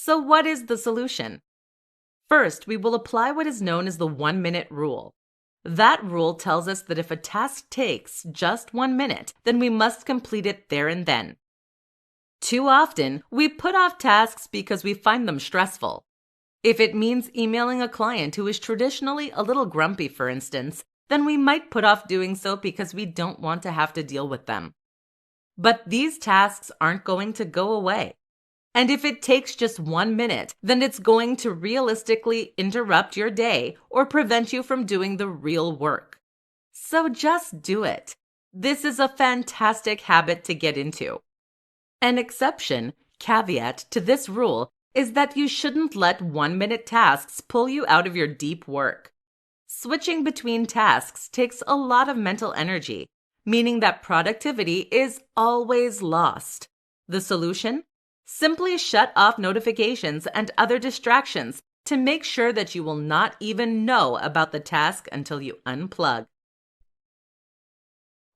So what is the solution? First, we will apply what is known as the 1-minute rule. That rule tells us that if a task takes just 1 minute, then we must complete it there and then. Too often, we put off tasks because we find them stressful. If it means emailing a client who is traditionally a little grumpy, for instance, then we might put off doing so because we don't want to have to deal with them. But these tasks aren't going to go away. And if it takes just 1 minute, then it's going to realistically interrupt your day or prevent you from doing the real work. So just do it. This is a fantastic habit to get into. An exception, caveat to this rule is that you shouldn't let 1-minute tasks pull you out of your deep work. Switching between tasks takes a lot of mental energy, meaning that productivity is always lost. The solution? Simply shut off notifications and other distractions to make sure that you will not even know about the task until you unplug.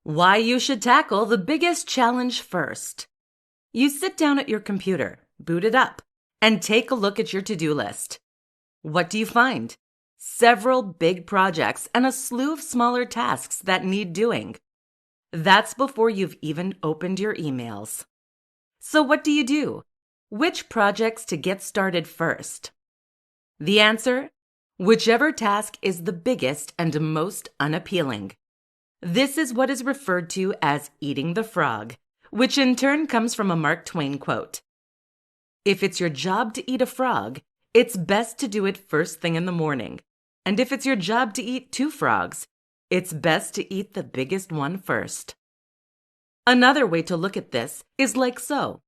Why you should tackle the biggest challenge first. You sit down at your computer, boot it up, and take a look at your to-do list. What do you find? Several big projects and a slew of smaller tasks that need doing. That's before you've even opened your emails. So what do? Which projects to get started first? The answer? Whichever task is the biggest and most unappealing. This is what is referred to as eating the frog, which in turn comes from a Mark Twain quote. If it's your job to eat a frog, it's best to do it first thing in the morning. And if it's your job to eat 2 frogs, it's best to eat the biggest one first. Another way to look at this is like so.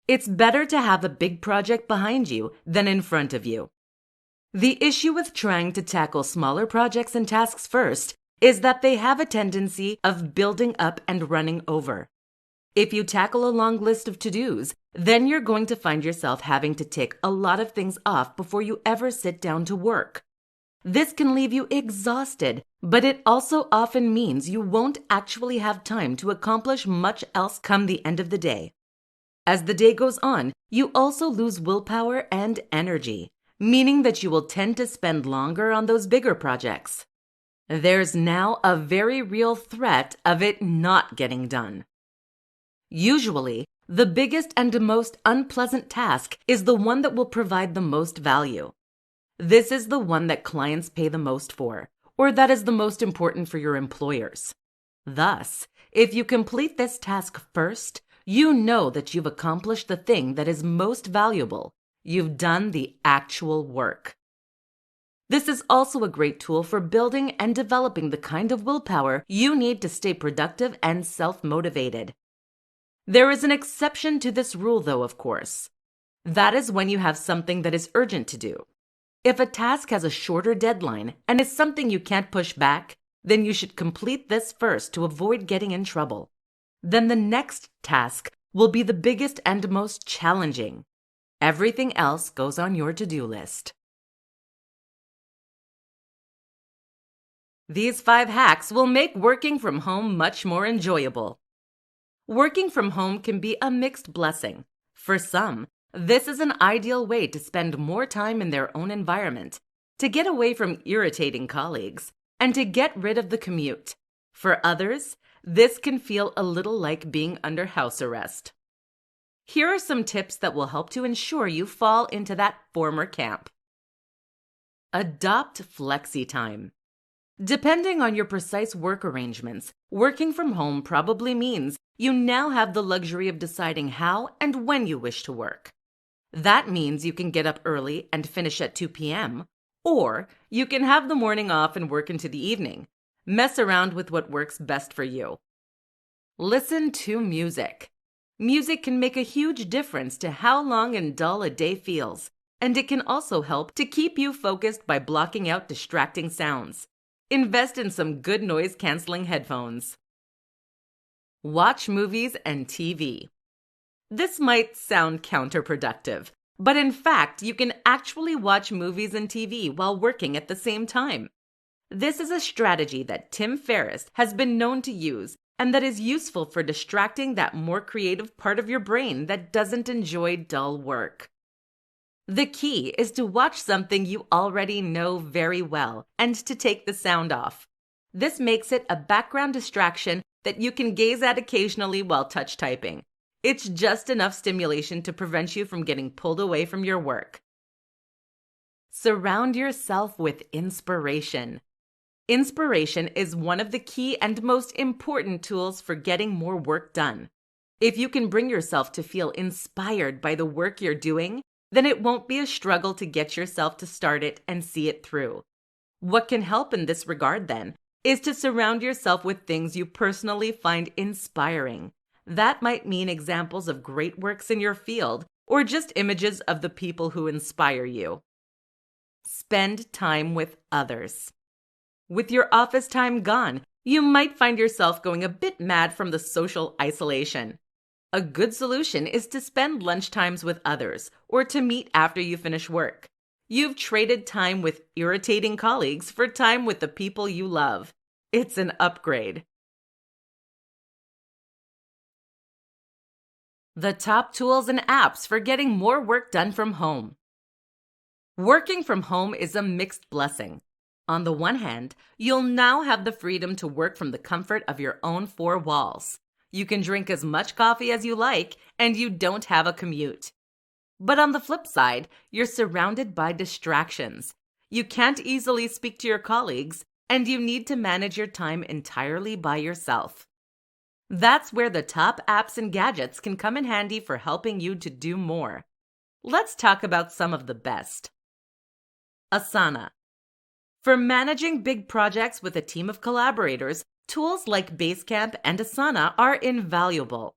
It's better to have a big project behind you than in front of you. The issue with trying to tackle smaller projects and tasks first is that they have a tendency of building up and running over. If you tackle a long list of to-dos, then you're going to find yourself having to tick a lot of things off before you ever sit down to work. This can leave you exhausted, but it also often means you won't actually have time to accomplish much else come the end of the day. As the day goes on, you also lose willpower and energy, meaning that you will tend to spend longer on those bigger projects. There's now a very real threat of it not getting done. Usually, the biggest and most unpleasant task is the one that will provide the most value. This is the one that clients pay the most for, or that is the most important for your employers. Thus, if you complete this task first, you know that you've accomplished the thing that is most valuable. You've done the actual work. This is also a great tool for building and developing the kind of willpower you need to stay productive and self-motivated. There is an exception to this rule, though, of course. That is when you have something that is urgent to do. If a task has a shorter deadline and is something you can't push back, then you should complete this first to avoid getting in trouble. Then the next task will be the biggest and most challenging. Everything else goes on your to-do list. These 5 hacks will make working from home much more enjoyable. Working from home can be a mixed blessing. For some, this is an ideal way to spend more time in their own environment, to get away from irritating colleagues, and to get rid of the commute. For others, this can feel a little like being under house arrest. Here are some tips that will help to ensure you fall into that former camp. Adopt flexi time. Depending on your precise work arrangements, working from home probably means you now have the luxury of deciding how and when you wish to work. That means you can get up early and finish at 2 p.m., or you can have the morning off and work into the evening. Mess around with what works best for you. Listen to music. Music can make a huge difference to how long and dull a day feels, and it can also help to keep you focused by blocking out distracting sounds. Invest in some good noise-canceling headphones. Watch movies and TV. This might sound counterproductive, but in fact, you can actually watch movies and TV while working at the same time. This is a strategy that Tim Ferriss has been known to use and that is useful for distracting that more creative part of your brain that doesn't enjoy dull work. The key is to watch something you already know very well and to take the sound off. This makes it a background distraction that you can gaze at occasionally while touch typing. It's just enough stimulation to prevent you from getting pulled away from your work. Surround yourself with inspiration. Inspiration is one of the key and most important tools for getting more work done. If you can bring yourself to feel inspired by the work you're doing, then it won't be a struggle to get yourself to start it and see it through. What can help in this regard, then, is to surround yourself with things you personally find inspiring. That might mean examples of great works in your field, or just images of the people who inspire you. Spend time with others. With your office time gone, you might find yourself going a bit mad from the social isolation. A good solution is to spend lunchtimes with others or to meet after you finish work. You've traded time with irritating colleagues for time with the people you love. It's an upgrade. The top tools and apps for getting more work done from home. Working from home is a mixed blessing. On the one hand, you'll now have the freedom to work from the comfort of your own four walls. You can drink as much coffee as you like, and you don't have a commute. But on the flip side, you're surrounded by distractions. You can't easily speak to your colleagues, and you need to manage your time entirely by yourself. That's where the top apps and gadgets can come in handy for helping you to do more. Let's talk about some of the best. Asana. For managing big projects with a team of collaborators, tools like Basecamp and Asana are invaluable.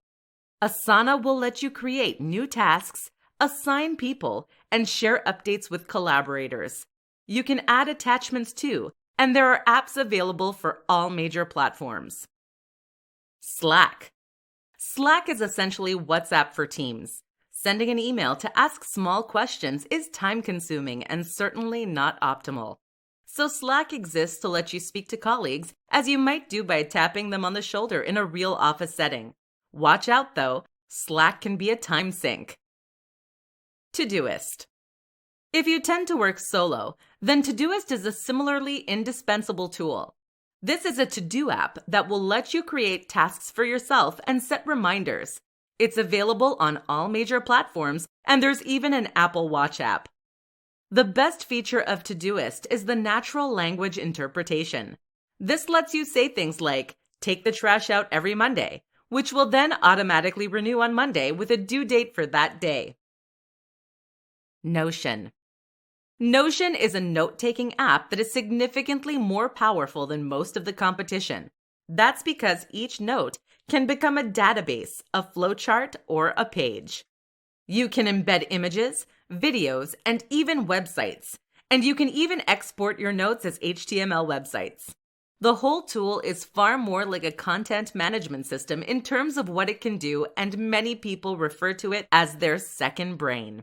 Asana will let you create new tasks, assign people, and share updates with collaborators. You can add attachments too, and there are apps available for all major platforms. Slack. Slack is essentially WhatsApp for teams. Sending an email to ask small questions is time-consuming and certainly not optimal. So Slack exists to let you speak to colleagues as you might do by tapping them on the shoulder in a real office setting. Watch out though, Slack can be a time sink. Todoist. If you tend to work solo, then Todoist is a similarly indispensable tool. This is a to-do app that will let you create tasks for yourself and set reminders. It's available on all major platforms, and there's even an Apple Watch app. The best feature of Todoist is the natural language interpretation. This lets you say things like, take the trash out every Monday, which will then automatically renew on Monday with a due date for that day. Notion. Notion is a note-taking app that is significantly more powerful than most of the competition. That's because each note can become a database, a flowchart, or a page. You can embed images, videos, and even websites. And you can even export your notes as HTML websites. The whole tool is far more like a content management system in terms of what it can do, and many people refer to it as their second brain.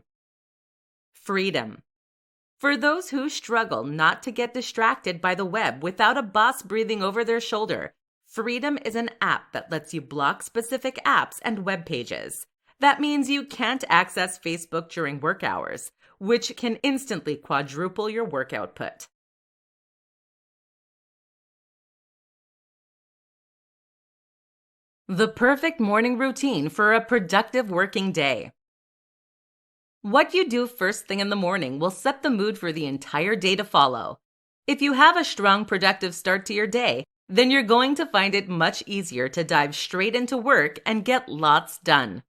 Freedom. For those who struggle not to get distracted by the web without a boss breathing over their shoulder, Freedom is an app that lets you block specific apps and web pages. That means you can't access Facebook during work hours, which can instantly quadruple your work output. The perfect morning routine for a productive working day. What you do first thing in the morning will set the mood for the entire day to follow. If you have a strong, productive start to your day, then you're going to find it much easier to dive straight into work and get lots done.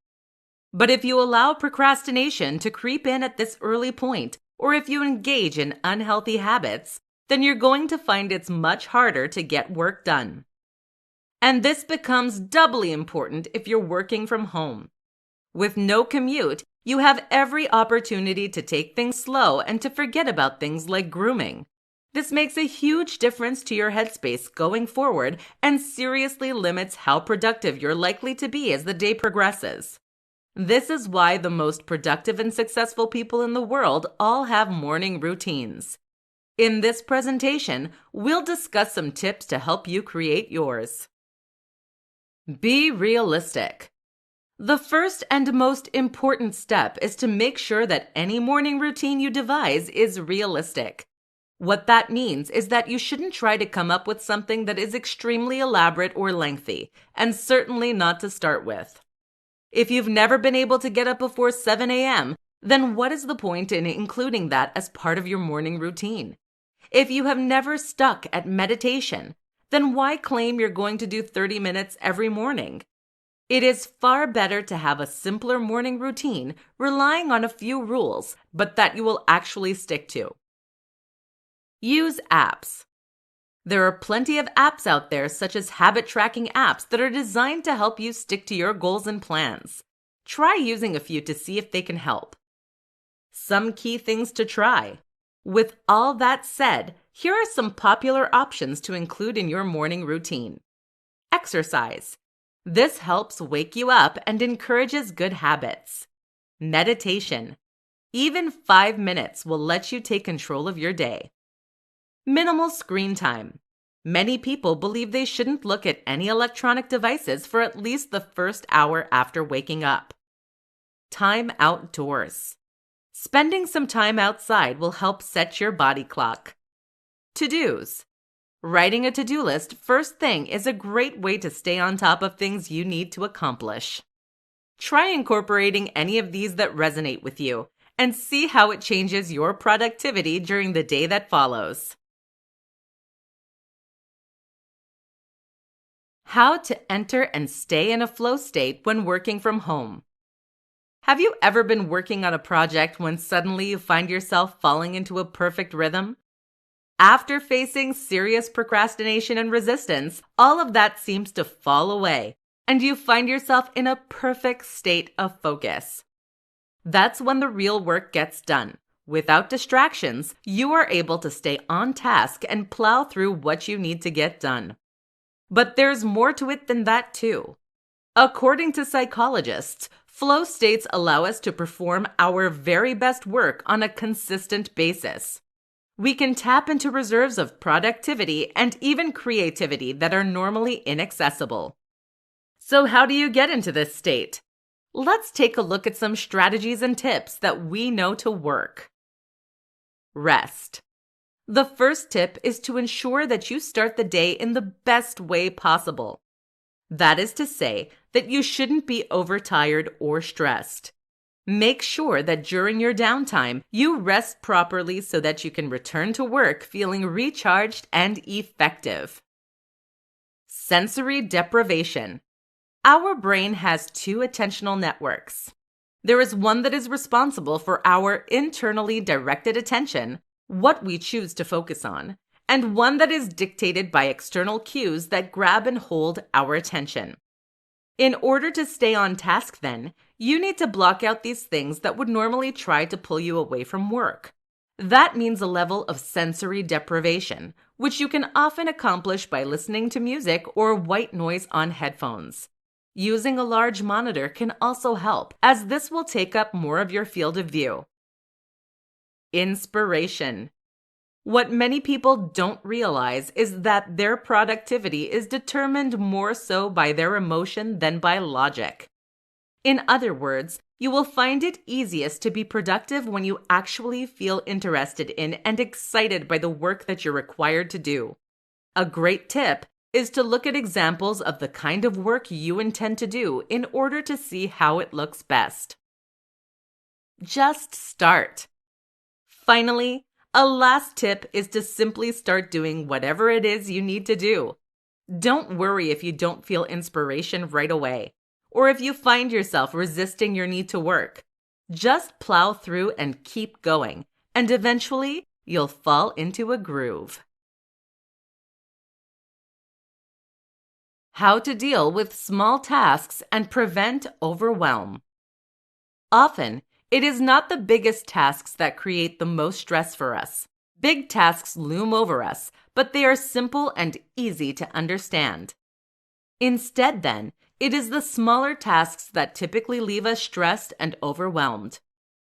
But if you allow procrastination to creep in at this early point, or if you engage in unhealthy habits, then you're going to find it's much harder to get work done. And this becomes doubly important if you're working from home. With no commute, you have every opportunity to take things slow and to forget about things like grooming. This makes a huge difference to your headspace going forward and seriously limits how productive you're likely to be as the day progresses. This is why the most productive and successful people in the world all have morning routines. In this presentation, we'll discuss some tips to help you create yours. Be realistic. The first and most important step is to make sure that any morning routine you devise is realistic. What that means is that you shouldn't try to come up with something that is extremely elaborate or lengthy, and certainly not to start with. If you've never been able to get up before 7 a.m., then what is the point in including that as part of your morning routine? If you have never stuck at meditation, then why claim you're going to do 30 minutes every morning? It is far better to have a simpler morning routine relying on a few rules, but that you will actually stick to. Use apps. There are plenty of apps out there, such as habit tracking apps, that are designed to help you stick to your goals and plans. Try using a few to see if they can help. Some key things to try. With all that said, here are some popular options to include in your morning routine. Exercise. This helps wake you up and encourages good habits. Meditation. Even 5 minutes will let you take control of your day. Minimal screen time. Many people believe they shouldn't look at any electronic devices for at least the first hour after waking up. Time outdoors. Spending some time outside will help set your body clock. To-dos. Writing a to-do list first thing is a great way to stay on top of things you need to accomplish. Try incorporating any of these that resonate with you and see how it changes your productivity during the day that follows. How to enter and stay in a flow state when working from home. Have you ever been working on a project when suddenly you find yourself falling into a perfect rhythm? After facing serious procrastination and resistance, all of that seems to fall away, and you find yourself in a perfect state of focus. That's when the real work gets done. Without distractions, you are able to stay on task and plow through what you need to get done. But there's more to it than that, too. According to psychologists, flow states allow us to perform our very best work on a consistent basis. We can tap into reserves of productivity and even creativity that are normally inaccessible. So how do you get into this state? Let's take a look at some strategies and tips that we know to work. Rest. The first tip is to ensure that you start the day in the best way possible. That is to say that you shouldn't be overtired or stressed. Make sure that during your downtime, you rest properly so that you can return to work feeling recharged and effective. Sensory deprivation. Our brain has two attentional networks. There is one that is responsible for our internally directed attention, what we choose to focus on, and one that is dictated by external cues that grab and hold our attention. In order to stay on task, then, you need to block out these things that would normally try to pull you away from work. That means a level of sensory deprivation, which you can often accomplish by listening to music or white noise on headphones. Using a large monitor can also help, as this will take up more of your field of view. Inspiration. What many people don't realize is that their productivity is determined more so by their emotion than by logic. In other words, you will find it easiest to be productive when you actually feel interested in and excited by the work that you're required to do. A great tip is to look at examples of the kind of work you intend to do in order to see how it looks best. Just start. Finally, a last tip is to simply start doing whatever it is you need to do. Don't worry if you don't feel inspiration right away, or if you find yourself resisting your need to work. Just plow through and keep going, and eventually you'll fall into a groove. How to deal with small tasks and prevent overwhelm. Often, it is not the biggest tasks that create the most stress for us. Big tasks loom over us, but they are simple and easy to understand. Instead, then, it is the smaller tasks that typically leave us stressed and overwhelmed.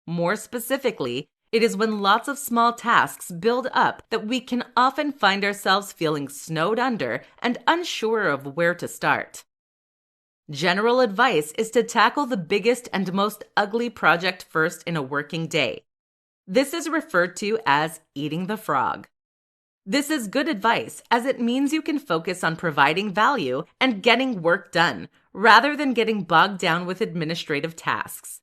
More specifically, it is when lots of small tasks build up that we can often find ourselves feeling snowed under and unsure of where to start. General advice is to tackle the biggest and most ugly project first in a working day. This is referred to as eating the frog. This is good advice as it means you can focus on providing value and getting work done rather than getting bogged down with administrative tasks.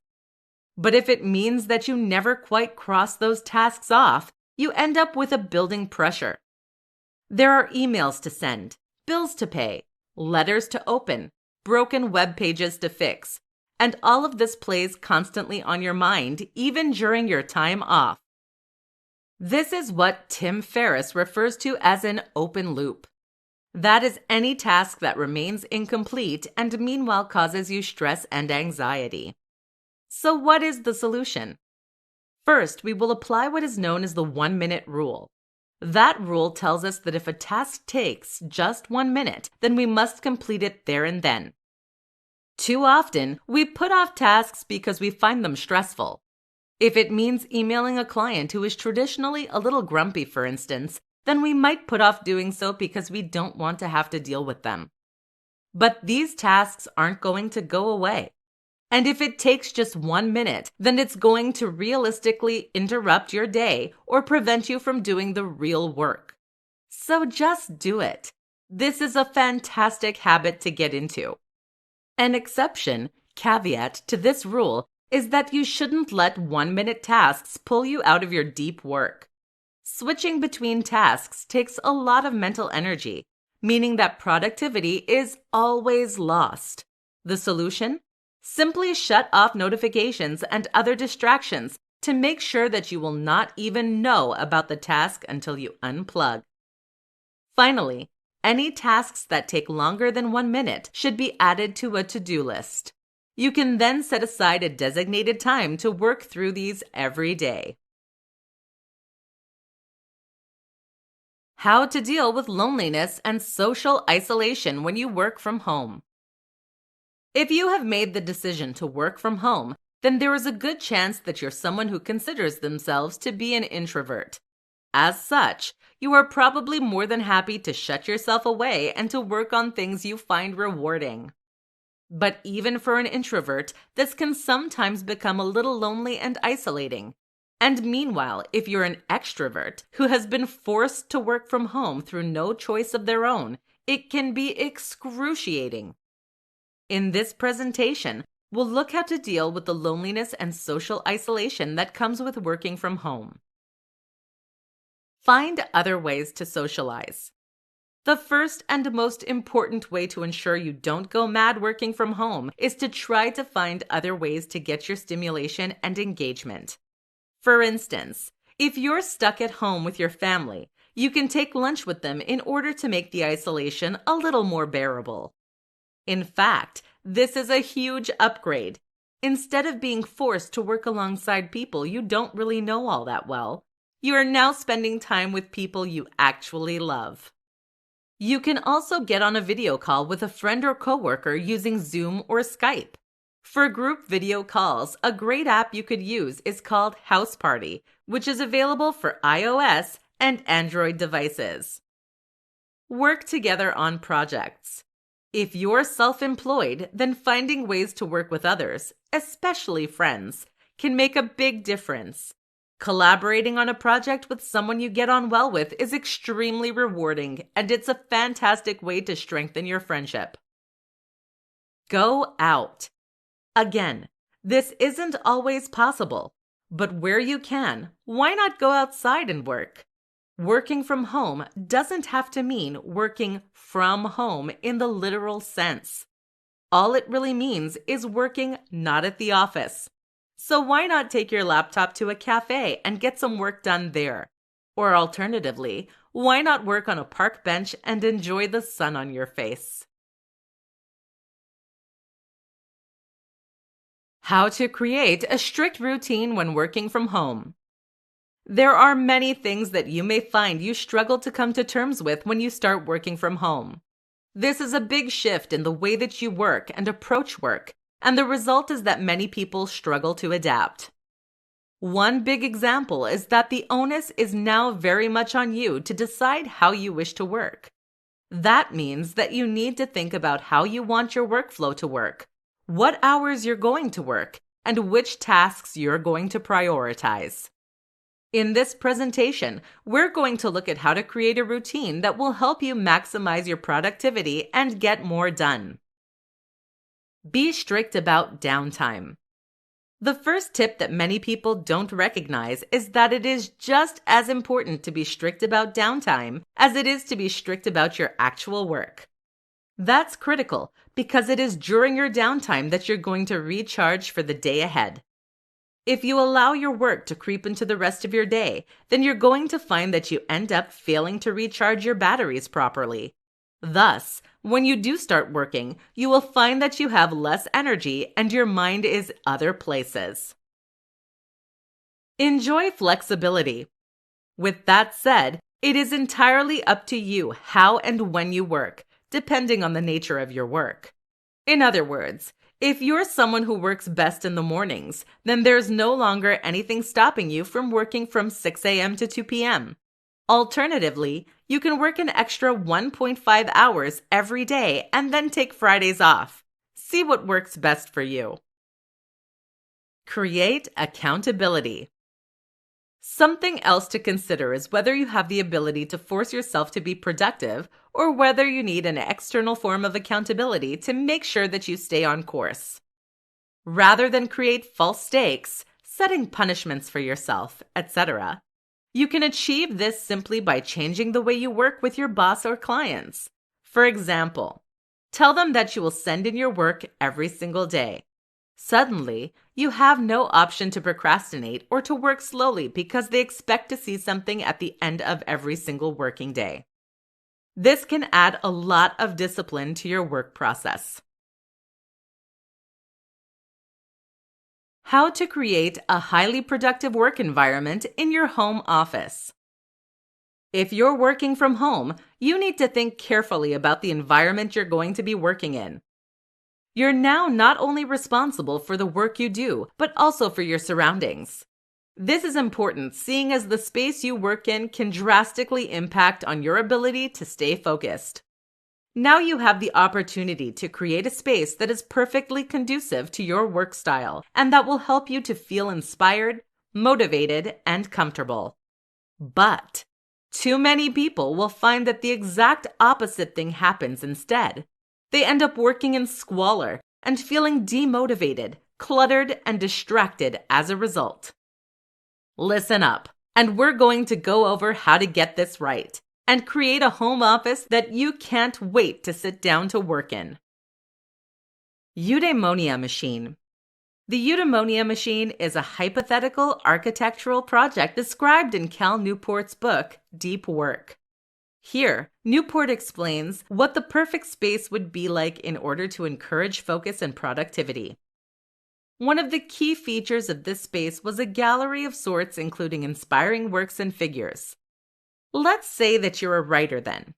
But if it means that you never quite cross those tasks off, you end up with a building pressure. There are emails to send, bills to pay, letters to open, broken web pages to fix, and all of this plays constantly on your mind even during your time off. This is what Tim Ferriss refers to as an open loop. That is any task that remains incomplete and meanwhile causes you stress and anxiety. So what is the solution? First, we will apply what is known as the 1-minute rule. That rule tells us that if a task takes just 1 minute, then we must complete it there and then. Too often, we put off tasks because we find them stressful. If it means emailing a client who is traditionally a little grumpy, for instance, then we might put off doing so because we don't want to have to deal with them. But these tasks aren't going to go away. And if it takes just 1 minute, then it's going to realistically interrupt your day or prevent you from doing the real work. So just do it. This is a fantastic habit to get into. An exception, caveat to this rule is that you shouldn't let 1-minute tasks pull you out of your deep work. Switching between tasks takes a lot of mental energy, meaning that productivity is always lost. The solution? Simply shut off notifications and other distractions to make sure that you will not even know about the task until you unplug. Finally, any tasks that take longer than 1 minute should be added to a to-do list. You can then set aside a designated time to work through these every day. How to deal with loneliness and social isolation when you work from home. If you have made the decision to work from home, then there is a good chance that you're someone who considers themselves to be an introvert. As such, you are probably more than happy to shut yourself away and to work on things you find rewarding. But even for an introvert, this can sometimes become a little lonely and isolating. And meanwhile, if you're an extrovert who has been forced to work from home through no choice of their own, it can be excruciating. In this presentation, we'll look how to deal with the loneliness and social isolation that comes with working from home. Find other ways to socialize. The first and most important way to ensure you don't go mad working from home is to try to find other ways to get your stimulation and engagement. For instance, if you're stuck at home with your family, you can take lunch with them in order to make the isolation a little more bearable. In fact, this is a huge upgrade. Instead of being forced to work alongside people you don't really know all that well, you are now spending time with people you actually love. You can also get on a video call with a friend or coworker using Zoom or Skype. For group video calls, a great app you could use is called House Party, which is available for iOS and Android devices. Work together on projects. If you're self-employed, then finding ways to work with others, especially friends, can make a big difference. Collaborating on a project with someone you get on well with is extremely rewarding, and it's a fantastic way to strengthen your friendship. Go out. Again, this isn't always possible, but where you can, why not go outside and work? Working from home doesn't have to mean working from home in the literal sense. All it really means is working not at the office. So why not take your laptop to a cafe and get some work done there? Or alternatively, why not work on a park bench and enjoy the sun on your face? How to create a strict routine when working from home. There are many things that you may find you struggle to come to terms with when you start working from home. This is a big shift in the way that you work and approach work, and the result is that many people struggle to adapt. One big example is that the onus is now very much on you to decide how you wish to work. That means that you need to think about how you want your workflow to work, what hours you're going to work, and which tasks you're going to prioritize. In this presentation, we're going to look at how to create a routine that will help you maximize your productivity and get more done. Be strict about downtime. The first tip that many people don't recognize is that it is just as important to be strict about downtime as it is to be strict about your actual work. That's critical because it is during your downtime that you're going to recharge for the day ahead. If you allow your work to creep into the rest of your day, then you're going to find that you end up failing to recharge your batteries properly. Thus, when you do start working, you will find that you have less energy and your mind is other places. Enjoy flexibility. With that said, it is entirely up to you how and when you work, depending on the nature of your work. In other words, if you're someone who works best in the mornings, then there's no longer anything stopping you from working from 6 a.m. to 2 p.m. Alternatively, you can work an extra 1.5 hours every day and then take Fridays off. See what works best for you. Create accountability. Something else to consider is whether you have the ability to force yourself to be productive or whether you need an external form of accountability to make sure that you stay on course. Rather than create false stakes, setting punishments for yourself, etc., you can achieve this simply by changing the way you work with your boss or clients. For example, tell them that you will send in your work every single day. Suddenly, you have no option to procrastinate or to work slowly because they expect to see something at the end of every single working day. This can add a lot of discipline to your work process. How to create a highly productive work environment in your home office. If you're working from home, you need to think carefully about the environment you're going to be working in. You're now not only responsible for the work you do, but also for your surroundings. This is important, seeing as the space you work in can drastically impact on your ability to stay focused. Now you have the opportunity to create a space that is perfectly conducive to your work style and that will help you to feel inspired, motivated, and comfortable. But too many people will find that the exact opposite thing happens instead. They end up working in squalor and feeling demotivated, cluttered, and distracted as a result. Listen up, and we're going to go over how to get this right and create a home office that you can't wait to sit down to work in. Eudaimonia Machine. The Eudaimonia Machine is a hypothetical architectural project described in Cal Newport's book, Deep Work. Here, Newport explains what the perfect space would be like in order to encourage focus and productivity. One of the key features of this space was a gallery of sorts including inspiring works and figures. Let's say that you're a writer then.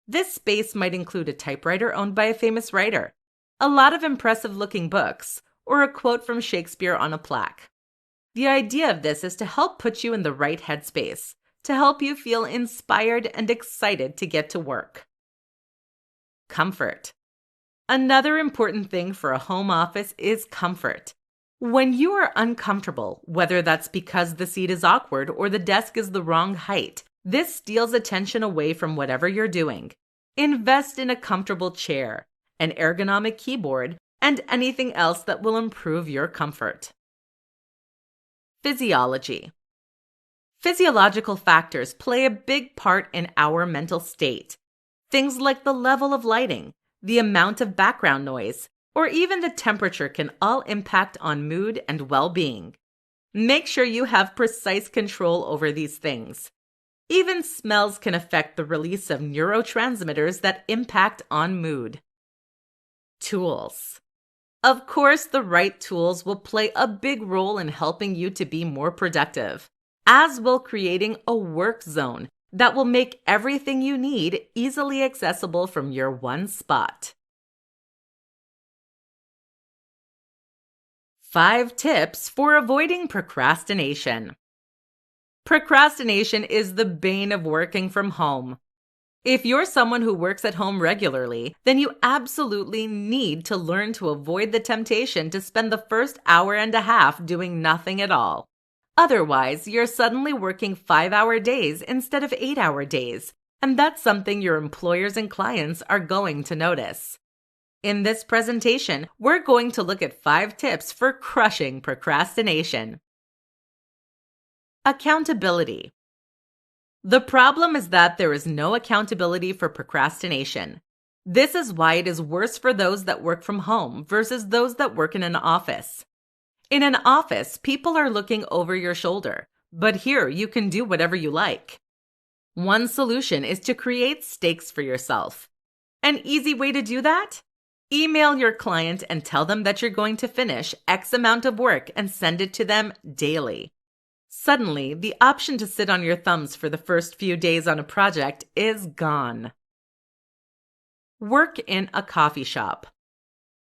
This space might include a typewriter owned by a famous writer, a lot of impressive-looking books, or a quote from Shakespeare on a plaque. The idea of this is to help put you in the right headspace, to help you feel inspired and excited to get to work. Comfort. Another important thing for a home office is comfort. When you are uncomfortable, whether that's because the seat is awkward or the desk is the wrong height, this steals attention away from whatever you're doing. Invest in a comfortable chair, an ergonomic keyboard, and anything else that will improve your comfort. Physiology. Physiological factors play a big part in our mental state. Things like the level of lighting, the amount of background noise, or even the temperature can all impact on mood and well-being. Make sure you have precise control over these things. Even smells can affect the release of neurotransmitters that impact on mood. Tools. Of course, the right tools will play a big role in helping you to be more productive, as will creating a work zone that will make everything you need easily accessible from your one spot. 5 tips for avoiding procrastination. Procrastination is the bane of working from home. If you're someone who works at home regularly, then you absolutely need to learn to avoid the temptation to spend the first hour and a half doing nothing at all. Otherwise, you're suddenly working 5-hour days instead of 8-hour days, and that's something your employers and clients are going to notice. In this presentation, we're going to look at 5 tips for crushing procrastination. Accountability. The problem is that there is no accountability for procrastination. This is why it is worse for those that work from home versus those that work in an office. In an office, people are looking over your shoulder, but here you can do whatever you like. One solution is to create stakes for yourself. An easy way to do that? Email your client and tell them that you're going to finish X amount of work and send it to them daily. Suddenly, the option to sit on your thumbs for the first few days on a project is gone. Work in a coffee shop.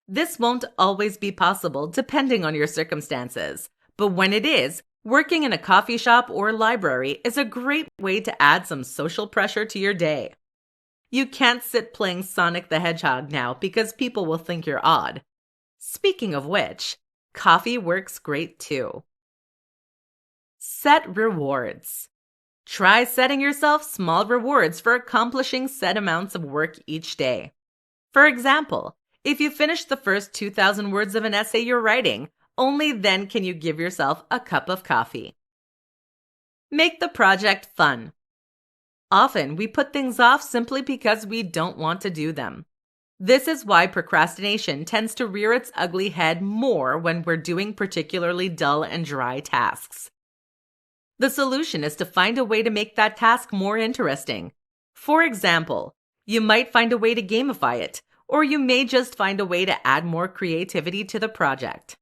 This won't always be possible depending on your circumstances, but when it is, working in a coffee shop or library is a great way to add some social pressure to your day. You can't sit playing Sonic the Hedgehog now because people will think you're odd. Speaking of which, coffee works great too. Set rewards. Try setting yourself small rewards for accomplishing set amounts of work each day. For example, if you finish the first 2,000 words of an essay you're writing, only then can you give yourself a cup of coffee. Make the project fun. Often, we put things off simply because we don't want to do them. This is why procrastination tends to rear its ugly head more when we're doing particularly dull and dry tasks. The solution is to find a way to make that task more interesting. For example, you might find a way to gamify it, or you may just find a way to add more creativity to the project.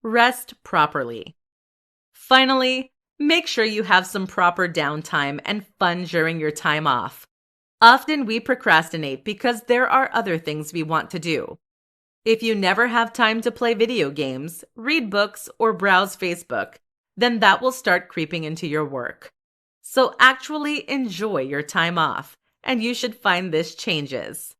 Rest properly. Finally, make sure you have some proper downtime and fun during your time off. Often we procrastinate because there are other things we want to do. If you never have time to play video games, read books, or browse Facebook, then that will start creeping into your work. So actually enjoy your time off, and you should find this changes.